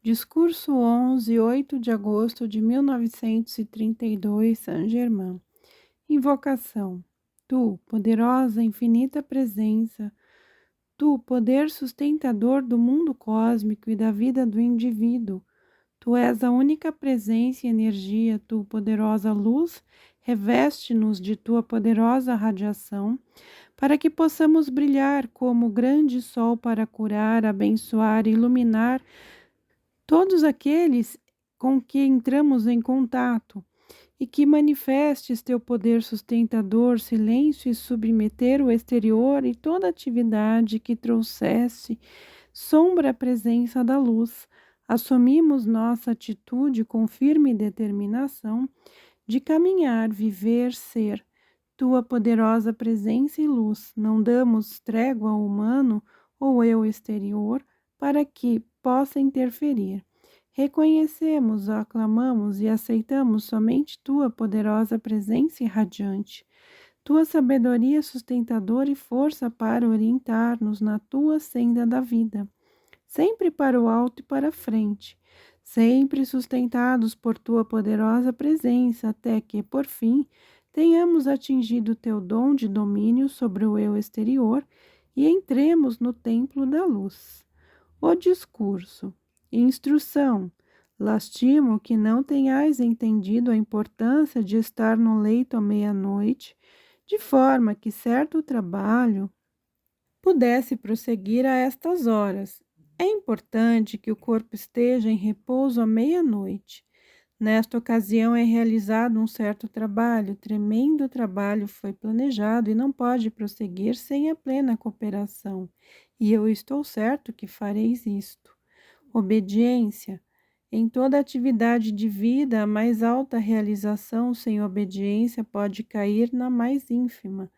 Discurso 11, 8 de agosto de 1932, Saint-Germain. Invocação. Tu, poderosa infinita presença, tu, poder sustentador do mundo cósmico e da vida do indivíduo, tu és a única presença e energia, tu, poderosa luz, reveste-nos de tua poderosa radiação, para que possamos brilhar como o grande sol para curar, abençoar e iluminar todos aqueles com que entramos em contato, e que manifestes teu poder sustentador, silêncio e submeter o exterior e toda atividade que trouxesse sombra à presença da luz. Assumimos nossa atitude com firme determinação de caminhar, viver, ser tua poderosa presença e luz. Não damos trégua ao humano ou eu exterior para que possa interferir. Reconhecemos, aclamamos e aceitamos somente tua poderosa presença irradiante, tua sabedoria sustentadora e força para orientar-nos na tua senda da vida, sempre para o alto e para a frente, sempre sustentados por tua poderosa presença, até que, por fim, tenhamos atingido teu dom de domínio sobre o eu exterior e entremos no templo da luz. O discurso. Instrução. Lastimo que não tenhais entendido a importância de estar no leito à meia-noite, de forma que certo trabalho pudesse prosseguir a estas horas. É importante que o corpo esteja em repouso à meia-noite. Nesta ocasião é realizado um certo trabalho, tremendo trabalho foi planejado e não pode prosseguir sem a plena cooperação. E eu estou certo que fareis isto. Obediência. Em toda atividade de vida, a mais alta realização sem obediência pode cair na mais ínfima.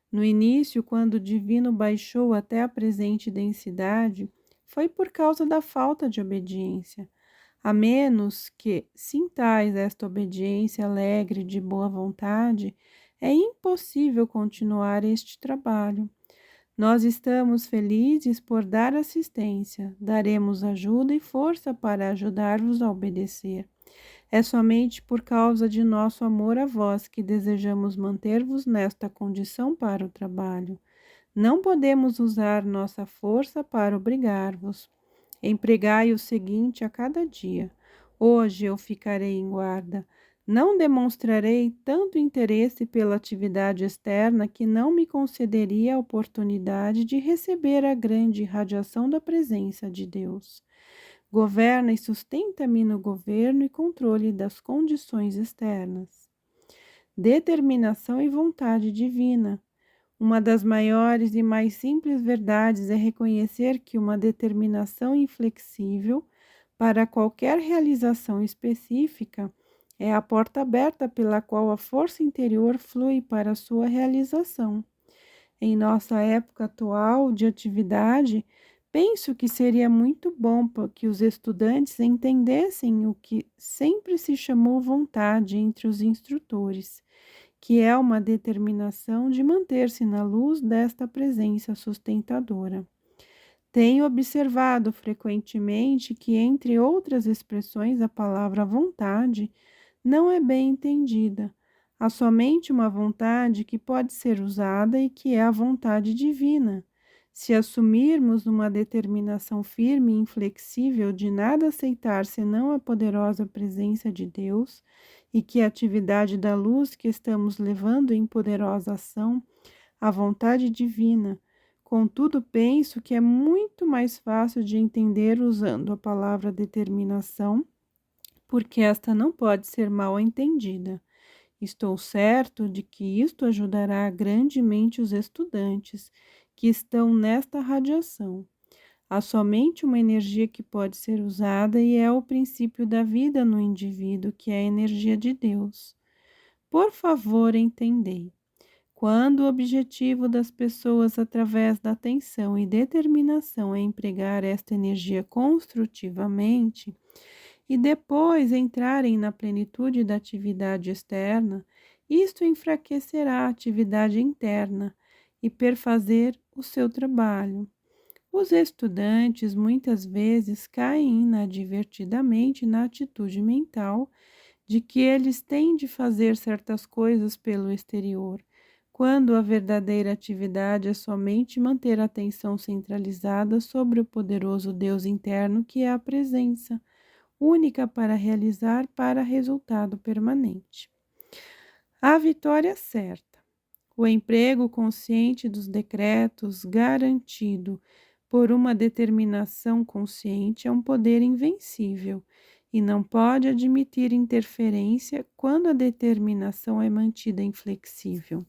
No início, quando o divino baixou até a presente densidade, foi por causa da falta de obediência. A menos que sintais esta obediência alegre de boa vontade, é impossível continuar este trabalho. Nós estamos felizes por dar assistência, daremos ajuda e força para ajudar-vos a obedecer. É somente por causa de nosso amor a vós que desejamos manter-vos nesta condição para o trabalho. Não podemos usar nossa força para obrigar-vos. Empregai o seguinte a cada dia. Hoje eu ficarei em guarda. Não demonstrarei tanto interesse pela atividade externa que não me concederia a oportunidade de receber a grande irradiação da presença de Deus. Governa e sustenta-me no governo e controle das condições externas. Determinação e vontade divina. Uma das maiores e mais simples verdades é reconhecer que uma determinação inflexível para qualquer realização específica é a porta aberta pela qual a força interior flui para a sua realização. Em nossa época atual de atividade, penso que seria muito bom que os estudantes entendessem o que sempre se chamou vontade entre os instrutores, que é uma determinação de manter-se na luz desta presença sustentadora. Tenho observado frequentemente que, entre outras expressões, a palavra vontade não é bem entendida. Há somente uma vontade que pode ser usada e que é a vontade divina. Se assumirmos uma determinação firme e inflexível de nada aceitar senão a poderosa presença de Deus, e que a atividade da luz que estamos levando em poderosa ação, a vontade divina, contudo, penso que é muito mais fácil de entender usando a palavra determinação, porque esta não pode ser mal entendida. Estou certo de que isto ajudará grandemente os estudantes que estão nesta radiação. Há somente uma energia que pode ser usada e é o princípio da vida no indivíduo, que é a energia de Deus. Por favor, entendei. Quando o objetivo das pessoas através da atenção e determinação é empregar esta energia construtivamente e depois entrarem na plenitude da atividade externa, isto enfraquecerá a atividade interna e perfazer o seu trabalho. Os estudantes muitas vezes caem inadvertidamente na atitude mental de que eles têm de fazer certas coisas pelo exterior, quando a verdadeira atividade é somente manter a atenção centralizada sobre o poderoso Deus interno que é a presença, única para realizar para resultado permanente. A vitória certa. O emprego consciente dos decretos, garantido por uma determinação consciente, é um poder invencível e não pode admitir interferência quando a determinação é mantida inflexível.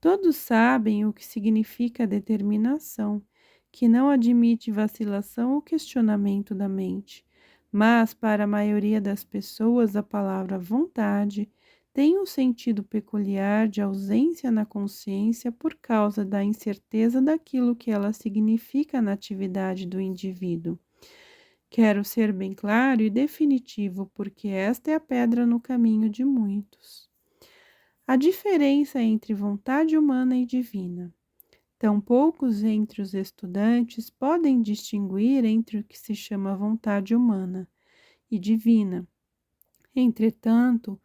Todos sabem o que significa determinação, que não admite vacilação ou questionamento da mente. Mas, para a maioria das pessoas, a palavra vontade tem um sentido peculiar de ausência na consciência por causa da incerteza daquilo que ela significa na atividade do indivíduo. Quero ser bem claro e definitivo, porque esta é a pedra no caminho de muitos. A diferença entre vontade humana e divina. Tão poucos entre os estudantes podem distinguir entre o que se chama vontade humana e divina. Entretanto,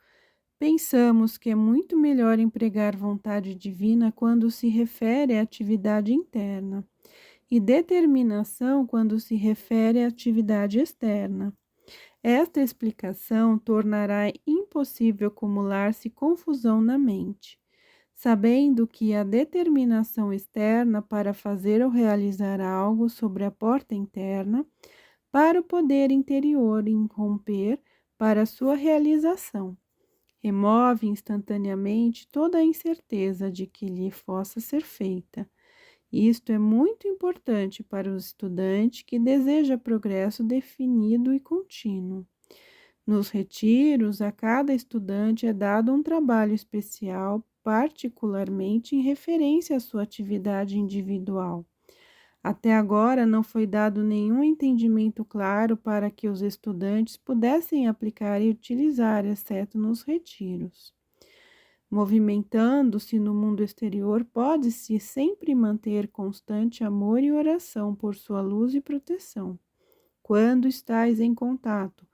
pensamos que é muito melhor empregar vontade divina quando se refere à atividade interna e determinação quando se refere à atividade externa. Esta explicação tornará impossível acumular-se confusão na mente, sabendo que a determinação externa para fazer ou realizar algo sobre a porta interna, para o poder interior irromper para sua realização, remove instantaneamente toda a incerteza de que lhe possa ser feita. Isto é muito importante para o estudante que deseja progresso definido e contínuo. Nos retiros, a cada estudante é dado um trabalho especial, particularmente em referência à sua atividade individual. Até agora não foi dado nenhum entendimento claro para que os estudantes pudessem aplicar e utilizar, exceto nos retiros. Movimentando-se no mundo exterior, pode-se sempre manter constante amor e oração por sua luz e proteção. Quando estais em contato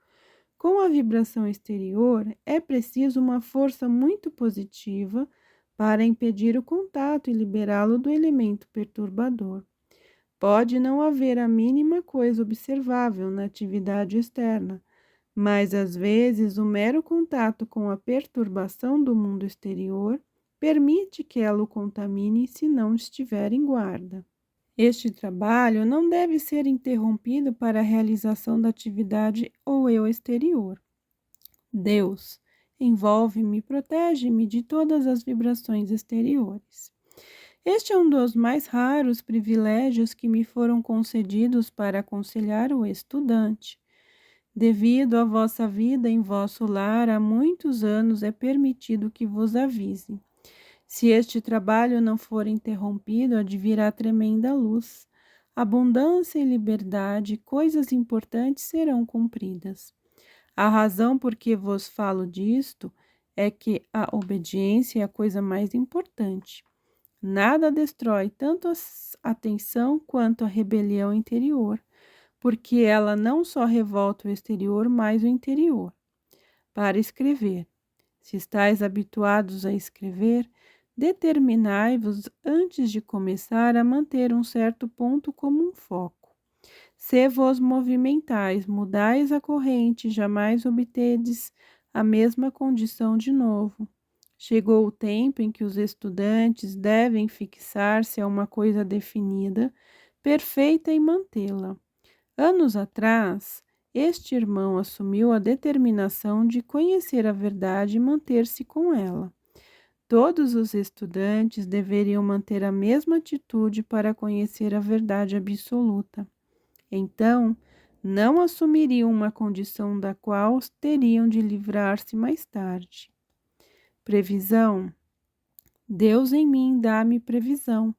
com a vibração exterior, é preciso uma força muito positiva para impedir o contato e liberá-lo do elemento perturbador. Pode não haver a mínima coisa observável na atividade externa, mas às vezes o mero contato com a perturbação do mundo exterior permite que ela o contamine se não estiver em guarda. Este trabalho não deve ser interrompido para a realização da atividade ou eu exterior. Deus envolve-me e protege-me de todas as vibrações exteriores. Este é um dos mais raros privilégios que me foram concedidos para aconselhar o estudante. Devido à vossa vida em vosso lar, há muitos anos é permitido que vos avise. Se este trabalho não for interrompido, advirá tremenda luz. Abundância e liberdade, coisas importantes serão cumpridas. A razão por que vos falo disto é que a obediência é a coisa mais importante. Nada destrói tanto a atenção quanto a rebelião interior, porque ela não só revolta o exterior, mas o interior. Para escrever. Se estáis habituados a escrever, determinai-vos antes de começar a manter um certo ponto como um foco. Se vos movimentais, mudais a corrente, jamais obtedes a mesma condição de novo. Chegou o tempo em que os estudantes devem fixar-se a uma coisa definida, perfeita e mantê-la. Anos atrás, este irmão assumiu a determinação de conhecer a verdade e manter-se com ela. Todos os estudantes deveriam manter a mesma atitude para conhecer a verdade absoluta. Então, não assumiriam uma condição da qual teriam de livrar-se mais tarde. Previsão. Deus em mim dá-me previsão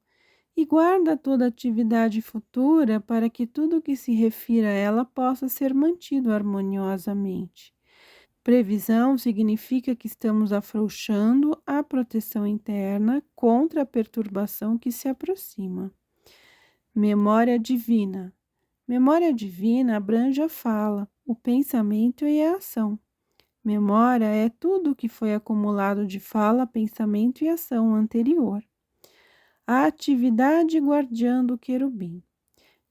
e guarda toda atividade futura para que tudo que se refira a ela possa ser mantido harmoniosamente. Previsão significa que estamos afrouxando a proteção interna contra a perturbação que se aproxima. Memória divina. Memória divina abrange a fala, o pensamento e a ação. Memória é tudo o que foi acumulado de fala, pensamento e ação anterior. A atividade guardiã do querubim.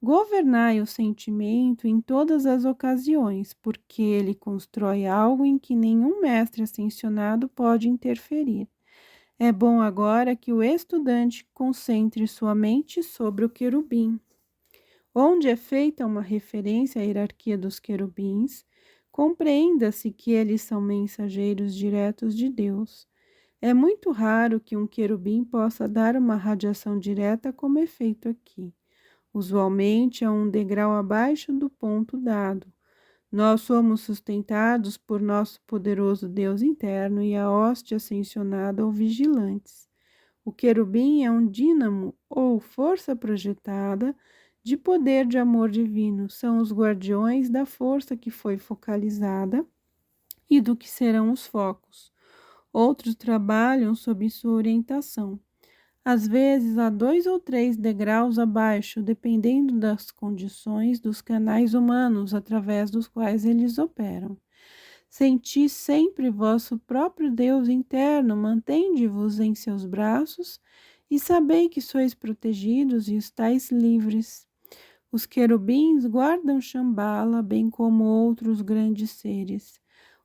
Governai o sentimento em todas as ocasiões, porque ele constrói algo em que nenhum mestre ascensionado pode interferir. É bom agora que o estudante concentre sua mente sobre o querubim. Onde é feita uma referência à hierarquia dos querubins, compreenda-se que eles são mensageiros diretos de Deus. É muito raro que um querubim possa dar uma radiação direta como é feito aqui. Usualmente é um degrau abaixo do ponto dado. Nós somos sustentados por nosso poderoso Deus interno e a hoste ascensionada ou vigilantes. O querubim é um dínamo ou força projetada de poder de amor divino. São os guardiões da força que foi focalizada e do que serão os focos. Outros trabalham sob sua orientação. Às vezes, há 2 ou 3 degraus abaixo, dependendo das condições dos canais humanos através dos quais eles operam. Senti sempre vosso próprio Deus interno, mantende-vos em seus braços e sabei que sois protegidos e estáis livres. Os querubins guardam Shambhala, bem como outros grandes seres.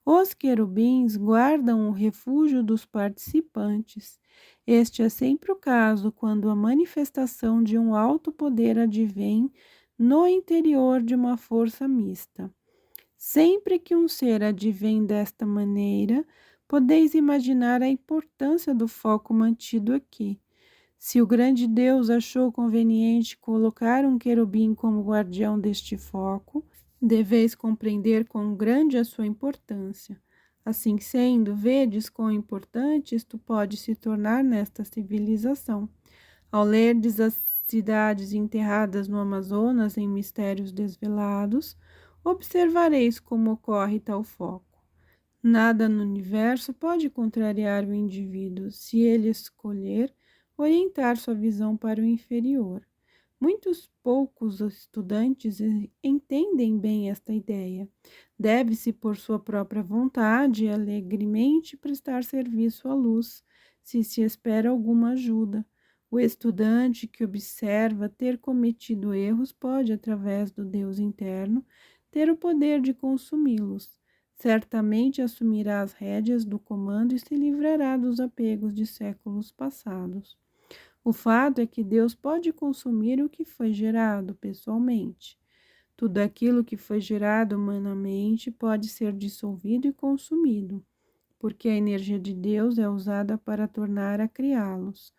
Os querubins guardam o refúgio dos participantes. Este é sempre o caso quando a manifestação de um alto poder advém no interior de uma força mista. Sempre que um ser advém desta maneira, podeis imaginar a importância do foco mantido aqui. Se o grande Deus achou conveniente colocar um querubim como guardião deste foco, deveis compreender quão grande é a sua importância. Assim sendo, vedes quão importante isto pode se tornar nesta civilização. Ao lerdes as cidades enterradas no Amazonas em mistérios desvelados, observareis como ocorre tal foco. Nada no universo pode contrariar o indivíduo, se ele escolher orientar sua visão para o inferior. Muitos poucos estudantes entendem bem esta ideia. Deve-se, por sua própria vontade, alegremente prestar serviço à luz, se espera alguma ajuda. O estudante que observa ter cometido erros pode, através do Deus interno, ter o poder de consumi-los. Certamente assumirá as rédeas do comando e se livrará dos apegos de séculos passados. O fato é que Deus pode consumir o que foi gerado pessoalmente. Tudo aquilo que foi gerado humanamente pode ser dissolvido e consumido, porque a energia de Deus é usada para tornar a criá-los,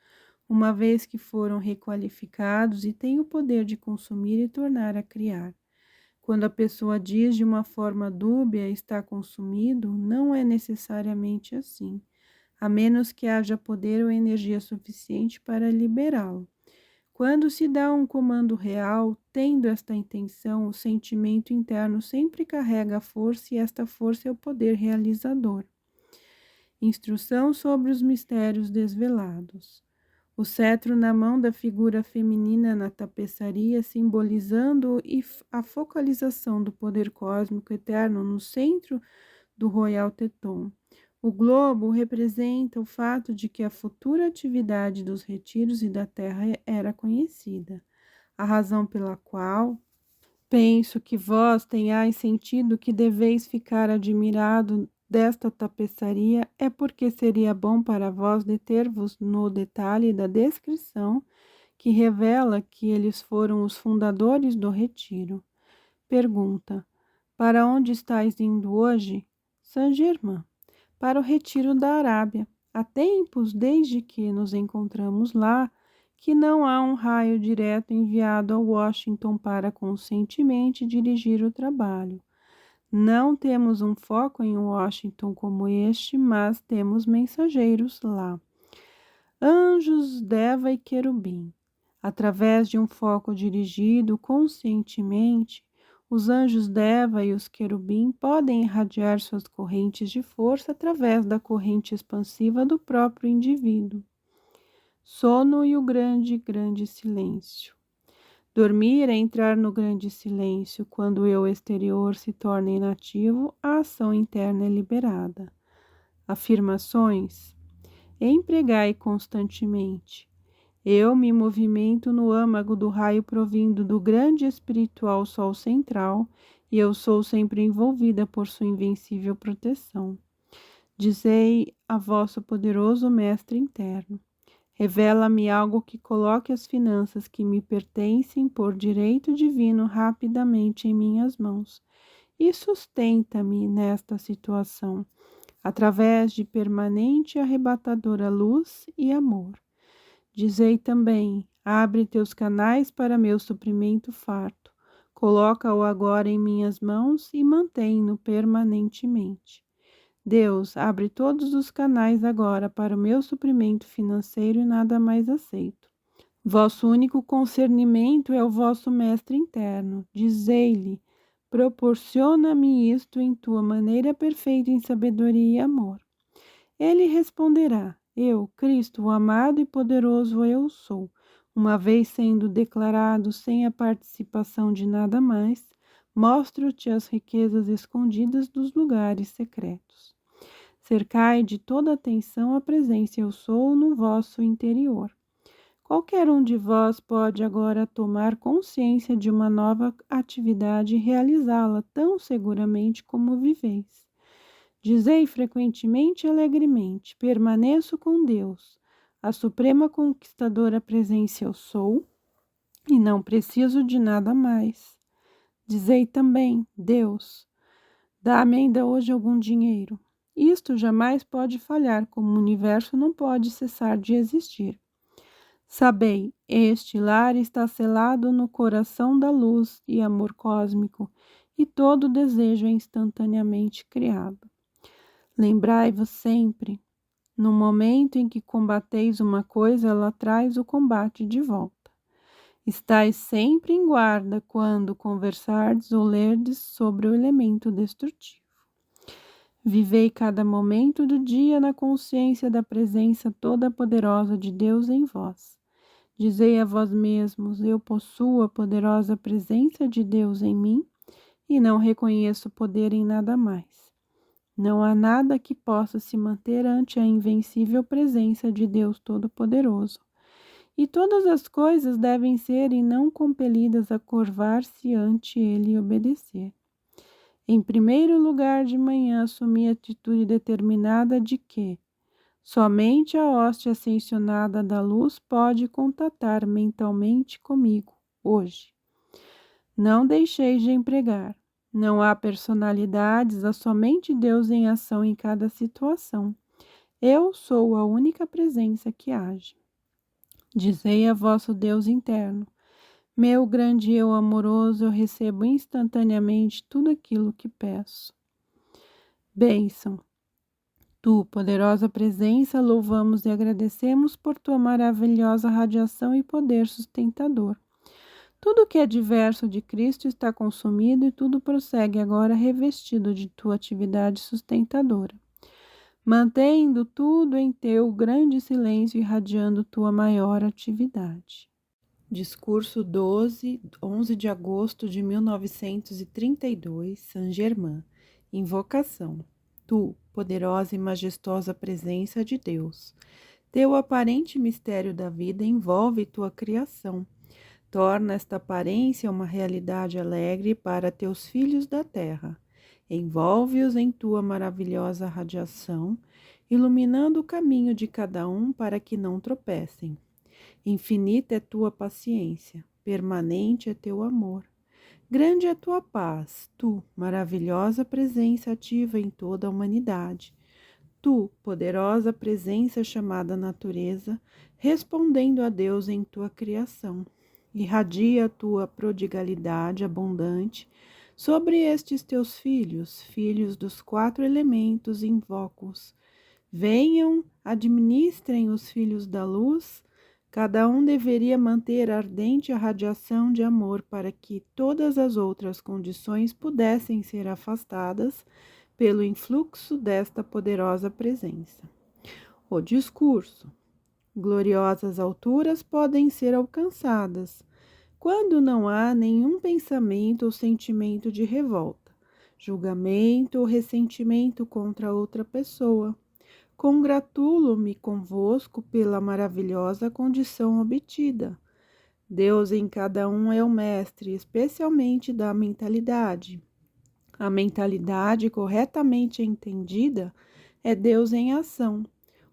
uma vez que foram requalificados e têm o poder de consumir e tornar a criar. Quando a pessoa diz de uma forma dúbia está consumido, não é necessariamente assim, a menos que haja poder ou energia suficiente para liberá-lo. Quando se dá um comando real, tendo esta intenção, o sentimento interno sempre carrega a força e esta força é o poder realizador. Instrução sobre os mistérios desvelados. O cetro na mão da figura feminina na tapeçaria, simbolizando a focalização do poder cósmico eterno no centro do Royal Teton. O globo representa o fato de que a futura atividade dos retiros e da terra era conhecida, a razão pela qual penso que vós tenhais sentido que deveis ficar admirado desta tapeçaria é porque seria bom para vós deter-vos no detalhe da descrição que revela que eles foram os fundadores do retiro. Pergunta: para onde estáis indo hoje? Saint-Germain. Para o retiro da Arábia. Há tempos, desde que nos encontramos lá, que não há um raio direto enviado a Washington para conscientemente dirigir o trabalho. Não temos um foco em Washington como este, mas temos mensageiros lá. Anjos, Deva e Querubim. Através de um foco dirigido conscientemente, os anjos Deva e os querubim podem irradiar suas correntes de força através da corrente expansiva do próprio indivíduo. Sono e o grande silêncio. Dormir é entrar no grande silêncio. Quando o eu exterior se torna inativo, a ação interna é liberada. Afirmações: empregai constantemente. Eu me movimento no âmago do raio provindo do grande espiritual sol central, e eu sou sempre envolvida por sua invencível proteção. Dizei a vosso poderoso mestre interno: revela-me algo que coloque as finanças que me pertencem por direito divino rapidamente em minhas mãos, e sustenta-me nesta situação, através de permanente e arrebatadora luz e amor. Dizei também: abre teus canais para meu suprimento farto, coloca-o agora em minhas mãos e mantém-no permanentemente. Deus, abre todos os canais agora para o meu suprimento financeiro e nada mais aceito. Vosso único concernimento é o vosso mestre interno. Dizei-lhe: proporciona-me isto em tua maneira perfeita em sabedoria e amor. Ele responderá: eu, Cristo, o amado e poderoso eu sou, uma vez sendo declarado sem a participação de nada mais, mostro-te as riquezas escondidas dos lugares secretos. Cercai de toda atenção a presença eu sou no vosso interior. Qualquer um de vós pode agora tomar consciência de uma nova atividade e realizá-la tão seguramente como viveis. Dizei frequentemente e alegremente: permaneço com Deus, a suprema conquistadora presença eu sou, e não preciso de nada mais. Dizei também: Deus, dá-me ainda hoje algum dinheiro. Isto jamais pode falhar, como o universo não pode cessar de existir. Sabei, este lar está selado no coração da luz e amor cósmico, e todo desejo é instantaneamente criado. Lembrai-vos sempre, no momento em que combateis uma coisa, ela traz o combate de volta. Estais sempre em guarda quando conversardes ou lerdes sobre o elemento destrutivo. Vivei cada momento do dia na consciência da presença toda poderosa de Deus em vós. Dizei a vós mesmos: eu possuo a poderosa presença de Deus em mim e não reconheço poder em nada mais. Não há nada que possa se manter ante a invencível presença de Deus Todo-Poderoso. E todas as coisas devem ser e não compelidas a curvar-se ante Ele e obedecer. Em primeiro lugar, de manhã, assumi a atitude determinada de que somente a hoste ascensionada da luz pode contatar mentalmente comigo, hoje. Não deixeis de empregar. Não há personalidades, há somente Deus em ação em cada situação. Eu sou a única presença que age. Dizei a vosso Deus interno: meu grande eu amoroso, eu recebo instantaneamente tudo aquilo que peço. Bênção. Tu, poderosa presença, louvamos e agradecemos por tua maravilhosa radiação e poder sustentador. Tudo que é diverso de Cristo está consumido e tudo prossegue agora revestido de tua atividade sustentadora, mantendo tudo em teu grande silêncio e irradiando tua maior atividade. Discurso 11 de agosto de 1932, Saint-Germain. Invocação. Tu, poderosa e majestosa presença de Deus, teu aparente mistério da vida envolve tua criação. Torna esta aparência uma realidade alegre para teus filhos da terra. Envolve-os em tua maravilhosa radiação, iluminando o caminho de cada um para que não tropecem. Infinita é tua paciência, permanente é teu amor. Grande é tua paz, tu, maravilhosa presença ativa em toda a humanidade. Tu, poderosa presença chamada natureza, respondendo a Deus em tua criação. Irradia a tua prodigalidade abundante sobre estes teus filhos, filhos dos 4 elementos, invoco-os. Venham, administrem os filhos da luz. Cada um deveria manter ardente a radiação de amor para que todas as outras condições pudessem ser afastadas pelo influxo desta poderosa presença. O discurso. Gloriosas alturas podem ser alcançadas quando não há nenhum pensamento ou sentimento de revolta, julgamento ou ressentimento contra outra pessoa. Congratulo-me convosco pela maravilhosa condição obtida. Deus em cada um é o mestre, especialmente da mentalidade. A mentalidade corretamente entendida é Deus em ação.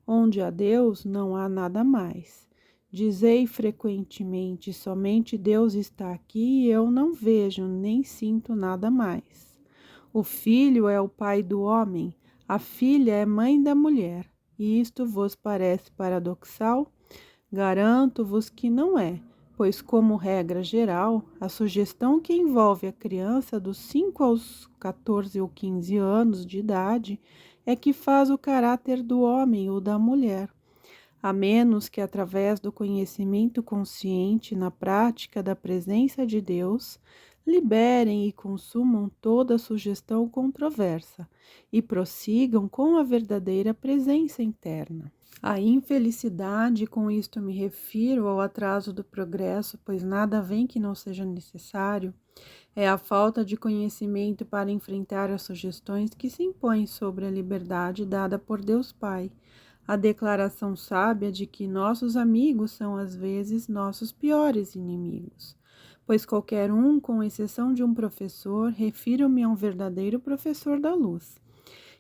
Onde há Deus, não há nada mais. Dizei frequentemente: somente Deus está aqui e eu não vejo nem sinto nada mais. O filho é o pai do homem, a filha é mãe da mulher. E isto vos parece paradoxal? Garanto-vos que não é, pois, como regra geral, a sugestão que envolve a criança dos 5 aos 14 ou 15 anos de idade é que faz o caráter do homem ou da mulher, a menos que, através do conhecimento consciente na prática da presença de Deus, liberem e consumam toda sugestão controversa e prossigam com a verdadeira presença interna. A infelicidade, com isto me refiro ao atraso do progresso, pois nada vem que não seja necessário, é a falta de conhecimento para enfrentar as sugestões que se impõem sobre a liberdade dada por Deus Pai, a declaração sábia de que nossos amigos são às vezes nossos piores inimigos. Pois qualquer um, com exceção de um professor, refiro-me a um verdadeiro professor da luz,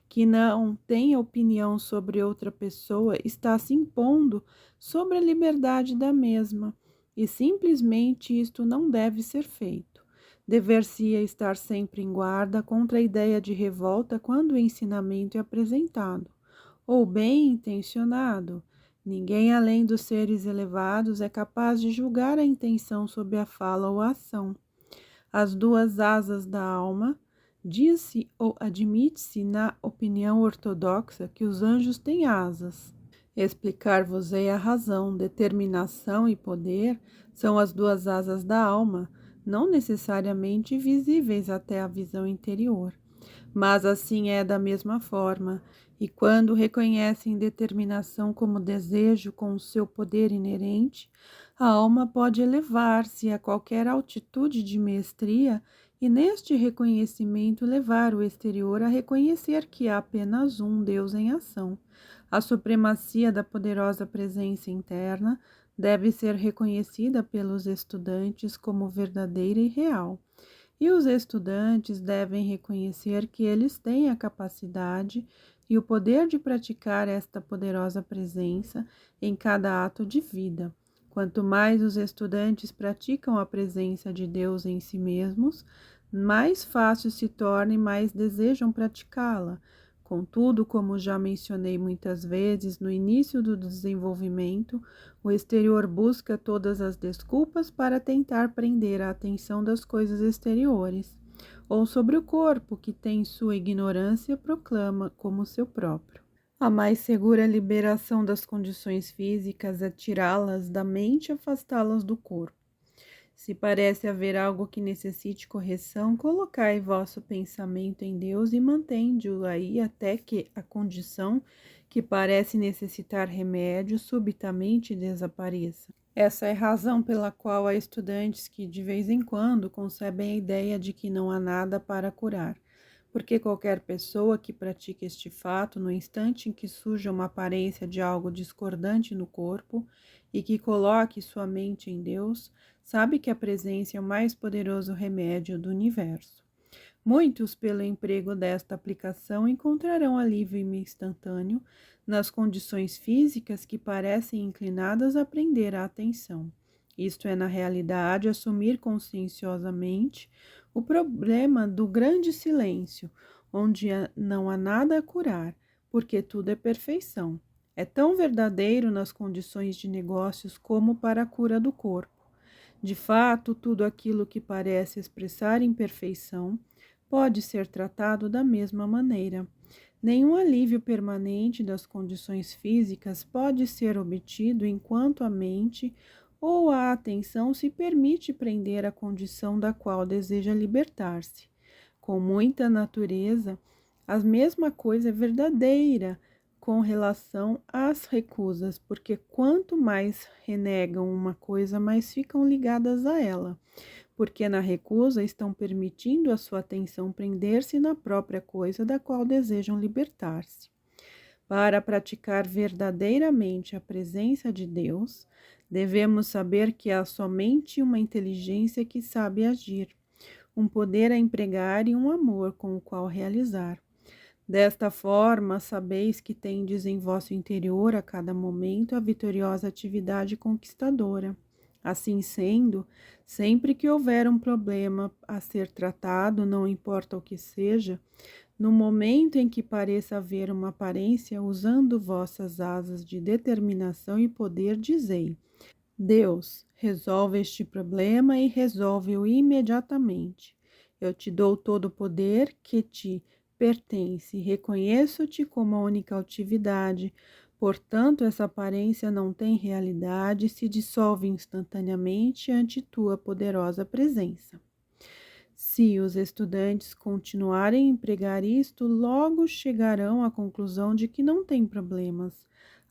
que não tem opinião sobre outra pessoa, está se impondo sobre a liberdade da mesma, e simplesmente isto não deve ser feito. Dever-se-ia estar sempre em guarda contra a ideia de revolta quando o ensinamento é apresentado, ou bem intencionado. Ninguém além dos seres elevados é capaz de julgar a intenção sob a fala ou a ação. As duas asas da alma. Diz-se ou admite-se na opinião ortodoxa que os anjos têm asas. Explicar-vos-ei a razão. Determinação e poder são as duas asas da alma, não necessariamente visíveis até a visão interior, mas assim é da mesma forma, e quando reconhecem determinação como desejo com o seu poder inerente, a alma pode elevar-se a qualquer altitude de mestria e neste reconhecimento levar o exterior a reconhecer que há apenas um Deus em ação. A supremacia da poderosa presença interna deve ser reconhecida pelos estudantes como verdadeira e real. E os estudantes devem reconhecer que eles têm a capacidade e o poder de praticar esta poderosa presença em cada ato de vida. Quanto mais os estudantes praticam a presença de Deus em si mesmos, mais fácil se torna e mais desejam praticá-la. Contudo, como já mencionei muitas vezes, no início do desenvolvimento, o exterior busca todas as desculpas para tentar prender a atenção das coisas exteriores, ou sobre o corpo, que tem sua ignorância proclama como seu próprio. A mais segura liberação das condições físicas é tirá-las da mente e afastá-las do corpo. Se parece haver algo que necessite correção, colocai vosso pensamento em Deus e mantende-o aí até que a condição que parece necessitar remédio subitamente desapareça. Essa é a razão pela qual há estudantes que de vez em quando concebem a ideia de que não há nada para curar, porque qualquer pessoa que pratique este fato, no instante em que surja uma aparência de algo discordante no corpo e que coloque sua mente em Deus, sabe que a presença é o mais poderoso remédio do universo. Muitos, pelo emprego desta aplicação, encontrarão alívio instantâneo nas condições físicas que parecem inclinadas a prender a atenção. Isto é, na realidade, assumir conscienciosamente o problema do grande silêncio, onde não há nada a curar, porque tudo é perfeição. É tão verdadeiro nas condições de negócios como para a cura do corpo. De fato, tudo aquilo que parece expressar imperfeição pode ser tratado da mesma maneira. Nenhum alívio permanente das condições físicas pode ser obtido enquanto a mente ou a atenção se permite prender a condição da qual deseja libertar-se. Com muita natureza, a mesma coisa é verdadeira com relação às recusas, porque quanto mais renegam uma coisa, mais ficam ligadas a ela, porque na recusa estão permitindo a sua atenção prender-se na própria coisa da qual desejam libertar-se. Para praticar verdadeiramente a presença de Deus, devemos saber que há somente uma inteligência que sabe agir, um poder a empregar e um amor com o qual realizar. Desta forma, sabeis que tendes em vosso interior a cada momento a vitoriosa atividade conquistadora. Assim sendo, sempre que houver um problema a ser tratado, não importa o que seja, no momento em que pareça haver uma aparência, usando vossas asas de determinação e poder, dizei: Deus, resolve este problema e resolve-o imediatamente. Eu te dou todo o poder que te pertence, reconheço-te como a única atividade, portanto, essa aparência não tem realidade e se dissolve instantaneamente ante tua poderosa presença. Se os estudantes continuarem a empregar isto, logo chegarão à conclusão de que não tem problemas.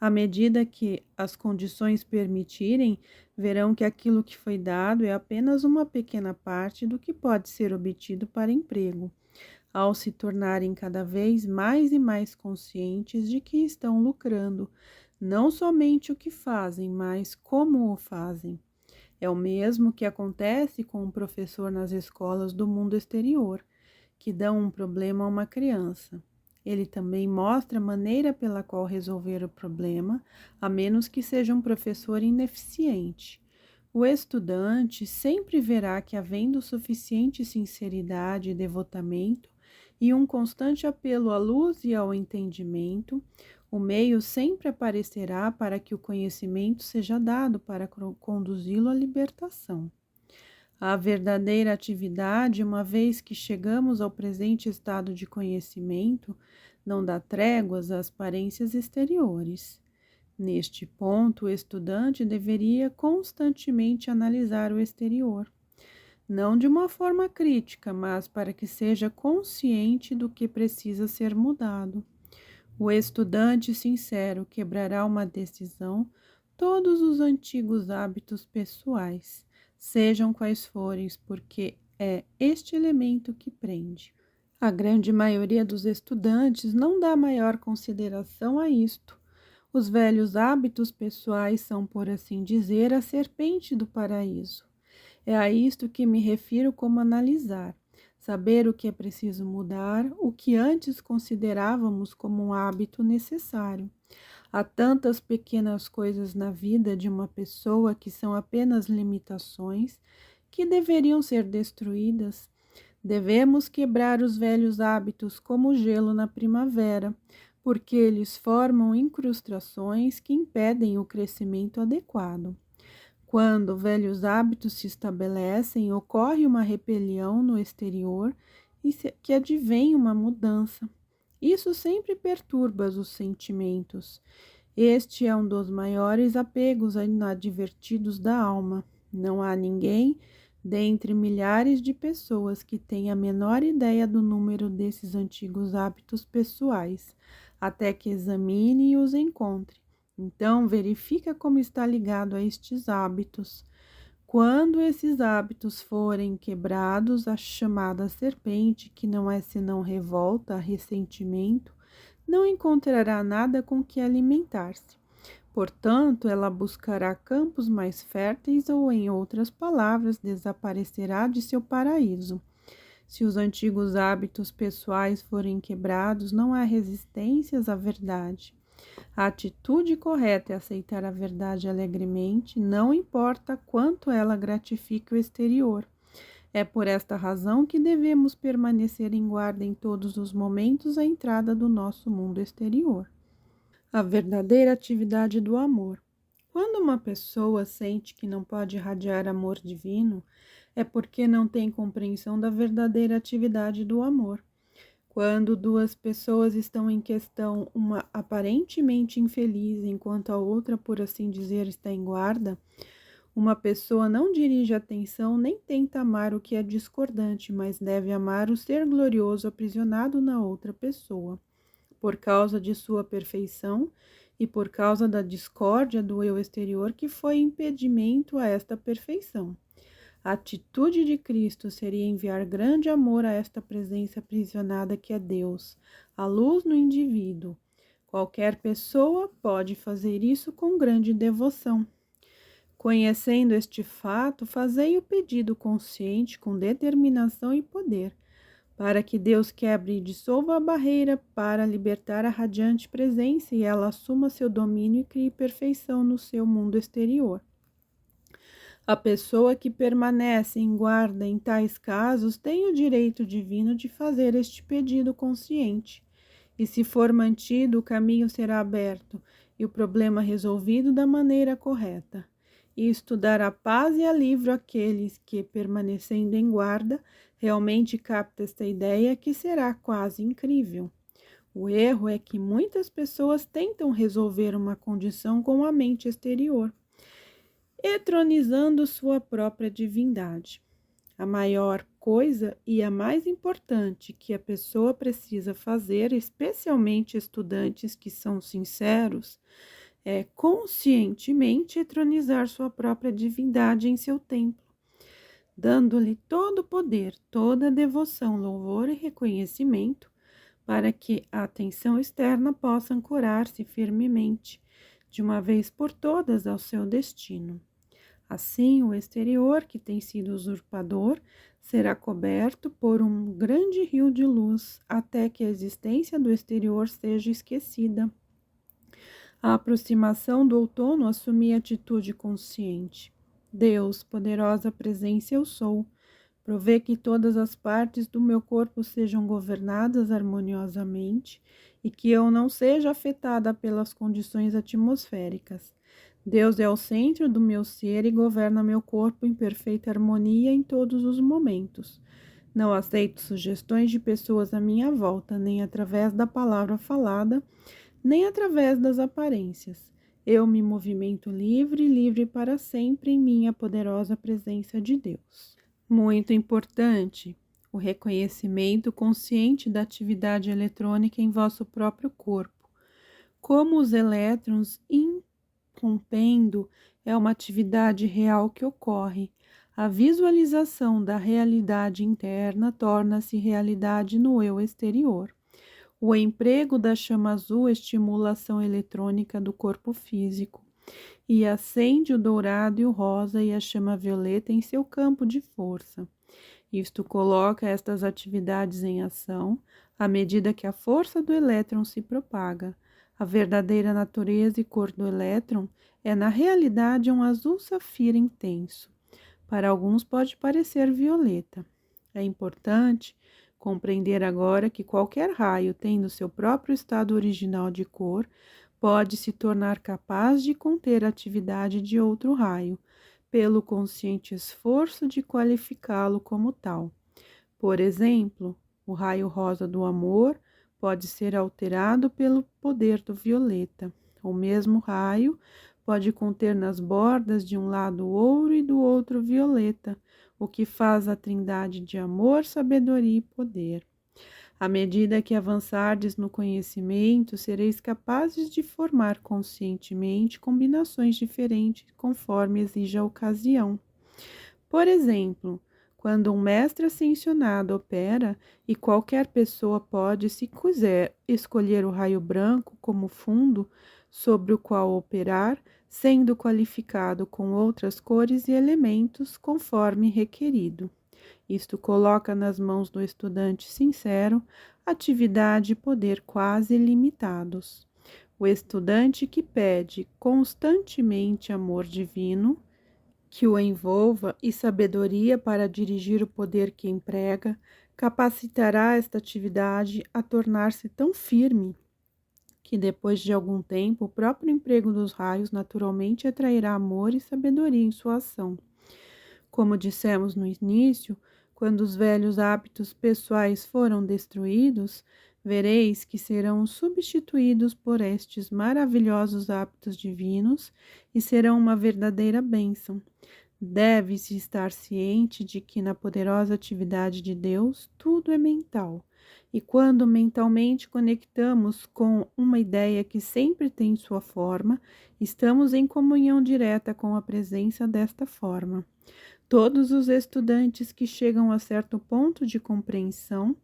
À medida que as condições permitirem, verão que aquilo que foi dado é apenas uma pequena parte do que pode ser obtido para emprego. Ao se tornarem cada vez mais e mais conscientes de que estão lucrando, não somente o que fazem, mas como o fazem. É o mesmo que acontece com um professor nas escolas do mundo exterior, que dão um problema a uma criança. Ele também mostra a maneira pela qual resolver o problema, a menos que seja um professor ineficiente. O estudante sempre verá que, havendo suficiente sinceridade e devotamento e um constante apelo à luz e ao entendimento, o meio sempre aparecerá para que o conhecimento seja dado para conduzi-lo à libertação. A verdadeira atividade, uma vez que chegamos ao presente estado de conhecimento, não dá tréguas às aparências exteriores. Neste ponto, o estudante deveria constantemente analisar o exterior, não de uma forma crítica, mas para que seja consciente do que precisa ser mudado. O estudante sincero quebrará uma decisão todos os antigos hábitos pessoais, sejam quais forem, porque é este elemento que prende. A grande maioria dos estudantes não dá maior consideração a isto. Os velhos hábitos pessoais são, por assim dizer, a serpente do paraíso. É a isto que me refiro como analisar, saber o que é preciso mudar, o que antes considerávamos como um hábito necessário. Há tantas pequenas coisas na vida de uma pessoa que são apenas limitações, que deveriam ser destruídas. Devemos quebrar os velhos hábitos como o gelo na primavera, porque eles formam incrustações que impedem o crescimento adequado. Quando velhos hábitos se estabelecem, ocorre uma rebelião no exterior e que advém uma mudança. Isso sempre perturba os sentimentos. Este é um dos maiores apegos inadvertidos da alma. Não há ninguém, dentre milhares de pessoas, que tenha a menor ideia do número desses antigos hábitos pessoais, até que examine e os encontre. Então, verifica como está ligado a estes hábitos. Quando esses hábitos forem quebrados, a chamada serpente, que não é senão revolta, ressentimento, não encontrará nada com que alimentar-se. Portanto, ela buscará campos mais férteis ou, em outras palavras, desaparecerá de seu paraíso. Se os antigos hábitos pessoais forem quebrados, não há resistências à verdade. A atitude correta é aceitar a verdade alegremente, não importa quanto ela gratifique o exterior. É por esta razão que devemos permanecer em guarda em todos os momentos à entrada do nosso mundo exterior. A verdadeira atividade do amor. Quando uma pessoa sente que não pode irradiar amor divino, é porque não tem compreensão da verdadeira atividade do amor. Quando duas pessoas estão em questão, uma aparentemente infeliz, enquanto a outra, por assim dizer, está em guarda, uma pessoa não dirige atenção nem tenta amar o que é discordante, mas deve amar o ser glorioso aprisionado na outra pessoa. por causa de sua perfeição e por causa da discórdia do eu exterior que foi impedimento a esta perfeição. A atitude de Cristo seria enviar grande amor a esta presença aprisionada que é Deus, a luz no indivíduo. Qualquer pessoa pode fazer isso com grande devoção. Conhecendo este fato, fazei o pedido consciente com determinação e poder, para que Deus quebre e dissolva a barreira para libertar a radiante presença e ela assuma seu domínio e crie perfeição no seu mundo exterior. A pessoa que permanece em guarda em tais casos tem o direito divino de fazer este pedido consciente. E se for mantido, o caminho será aberto e o problema resolvido da maneira correta. Isto dará paz e alívio àqueles que, permanecendo em guarda, realmente captam esta ideia que será quase incrível. O erro é que muitas pessoas tentam resolver uma condição com a mente exterior, etronizando sua própria divindade. A maior coisa e a mais importante que a pessoa precisa fazer, especialmente estudantes que são sinceros, é conscientemente etronizar sua própria divindade em seu templo, dando-lhe todo o poder, toda a devoção, louvor e reconhecimento, para que a atenção externa possa ancorar-se firmemente, de uma vez por todas, ao seu destino. Assim, o exterior, que tem sido usurpador, será coberto por um grande rio de luz, até que a existência do exterior seja esquecida. A aproximação do outono assumia atitude consciente. Deus, poderosa presença eu sou, provê que todas as partes do meu corpo sejam governadas harmoniosamente e que eu não seja afetada pelas condições atmosféricas. Deus é o centro do meu ser e governa meu corpo em perfeita harmonia em todos os momentos. Não aceito sugestões de pessoas à minha volta, nem através da palavra falada, nem através das aparências. Eu me movimento livre, livre para sempre em minha poderosa presença de Deus. Muito importante, o reconhecimento consciente da atividade eletrônica em vosso próprio corpo. Como os elétrons incumbendo é uma atividade real que ocorre. A visualização da realidade interna torna-se realidade no eu exterior. O emprego da chama azul estimula a ação eletrônica do corpo físico e acende o dourado e o rosa e a chama violeta em seu campo de força. Isto coloca estas atividades em ação à medida que a força do elétron se propaga. A verdadeira natureza e cor do elétron é, na realidade, um azul safira intenso. Para alguns pode parecer violeta. É importante compreender agora que qualquer raio, tendo seu próprio estado original de cor, pode se tornar capaz de conter a atividade de outro raio, pelo consciente esforço de qualificá-lo como tal. Por exemplo, o raio rosa do amor pode ser alterado pelo poder do violeta. O mesmo raio pode conter nas bordas de um lado ouro e do outro violeta, o que faz a trindade de amor, sabedoria e poder. À medida que avançardes no conhecimento, sereis capazes de formar conscientemente combinações diferentes conforme exija a ocasião. Por exemplo, quando um mestre ascensionado opera, e qualquer pessoa pode, se quiser, escolher o raio branco como fundo sobre o qual operar, sendo qualificado com outras cores e elementos conforme requerido. Isto coloca nas mãos do estudante sincero atividade e poder quase ilimitados. O estudante que pede constantemente amor divino, que o envolva, e sabedoria para dirigir o poder que emprega, capacitará esta atividade a tornar-se tão firme que depois de algum tempo o próprio emprego dos raios naturalmente atrairá amor e sabedoria em sua ação. Como dissemos no início, quando os velhos hábitos pessoais foram destruídos, vereis que serão substituídos por estes maravilhosos hábitos divinos e serão uma verdadeira bênção. Deve-se estar ciente de que na poderosa atividade de Deus tudo é mental. E quando mentalmente conectamos com uma ideia que sempre tem sua forma, estamos em comunhão direta com a presença desta forma. Todos os estudantes que chegam a certo ponto de compreensão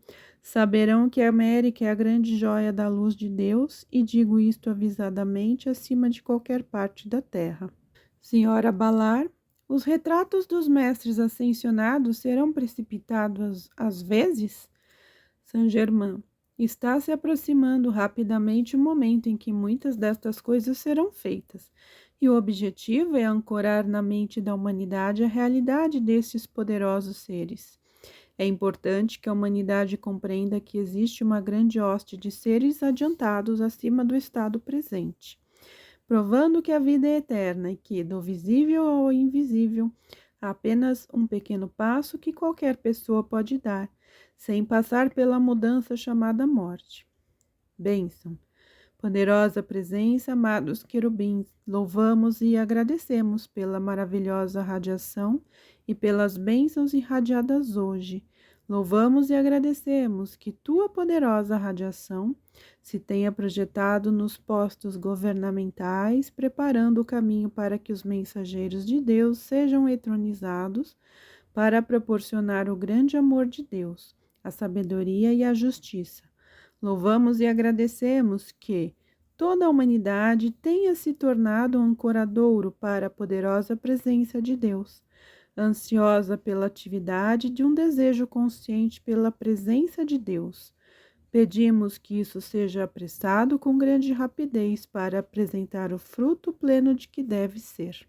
saberão que a América é a grande joia da luz de Deus, e digo isto avisadamente acima de qualquer parte da terra. Senhora Ballard, os retratos dos mestres ascensionados serão precipitados às vezes? Saint-Germain, está se aproximando rapidamente o momento em que muitas destas coisas serão feitas, e o objetivo é ancorar na mente da humanidade a realidade destes poderosos seres. É importante que a humanidade compreenda que existe uma grande hoste de seres adiantados acima do estado presente, provando que a vida é eterna e que, do visível ao invisível, há apenas um pequeno passo que qualquer pessoa pode dar, sem passar pela mudança chamada morte. Bênção. Poderosa presença, amados querubins, louvamos e agradecemos pela maravilhosa radiação e pelas bênçãos irradiadas hoje. Louvamos e agradecemos que tua poderosa radiação se tenha projetado nos postos governamentais, preparando o caminho para que os mensageiros de Deus sejam entronizados para proporcionar o grande amor de Deus, a sabedoria e a justiça. Louvamos e agradecemos que toda a humanidade tenha se tornado um ancoradouro para a poderosa presença de Deus, ansiosa pela atividade de um desejo consciente pela presença de Deus. Pedimos que isso seja apressado com grande rapidez para apresentar o fruto pleno de que deve ser.